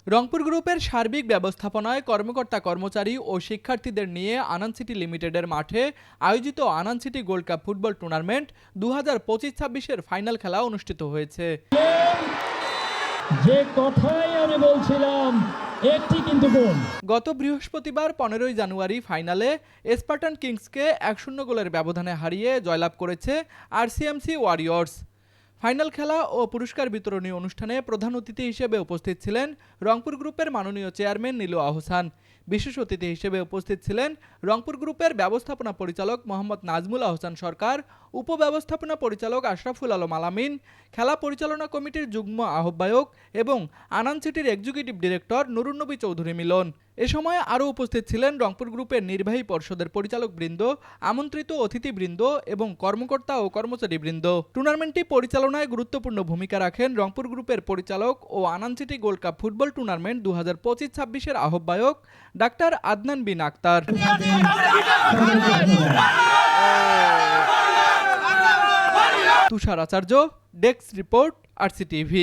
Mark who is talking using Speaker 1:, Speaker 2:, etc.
Speaker 1: রংপুর গ্রুপের সার্বিক ব্যবস্থাপনায় কর্মকর্তা কর্মচারী ও শিক্ষার্থীদের নিয়ে আনান সিটি লিমিটেডের মাঠে আয়োজিত Anan city gold cup football tournament 2025-26-এর ফাইনাল খেলা অনুষ্ঠিত হয়েছে।
Speaker 2: যে কথাই আমি বলছিলাম একটি কিন্তু গোল।
Speaker 1: গত বৃহস্পতিবার 15 জানুয়ারি ফাইনালে স্পার্টান কিংসকে 1-0 গোলের ব্যবধানে হারিয়ে জয়লাভ করেছে আরসিএমসি ওয়ারিয়র্স। ফাইনাল খেলা ও পুরস্কার বিতরণী অনুষ্ঠানে প্রধান অতিথি হিসেবে উপস্থিত ছিলেন রংপুর গ্রুপের মাননীয় চেয়ারম্যান নীলু আহসান। বিশেষ অতিথি হিসেবে উপস্থিত ছিলেন রংপুর গ্রুপের ব্যবস্থাপনা পরিচালক মোহাম্মদ নাজমুল আহসান সরকার, উপব্যবস্থাপনা পরিচালক আশরাফুল আলম আলামিন, খেলা পরিচালনা কমিটির যুগ্ম আহ্বায়ক এবং আনান সিটির এক্সিকিউটিভ ডিরেক্টর নুরুন্নবী চৌধুরী মিলন। এ সময় আরও উপস্থিত ছিলেন রংপুর গ্রুপের নির্বাহী পর্ষদের পরিচালকবৃন্দ, আমন্ত্রিত অতিথিবৃন্দ এবং কর্মকর্তা ও কর্মচারীবৃন্দ। টুর্নামেন্টটি পরিচালনায় গুরুত্বপূর্ণ ভূমিকা রাখেন রংপুর গ্রুপের পরিচালক ও Anan city gold cup football tournament 2025-26-এর আহ্বায়ক ডাক্তার Adnan Bin Akhtar. Tushar Acharya, desk report, RCTV।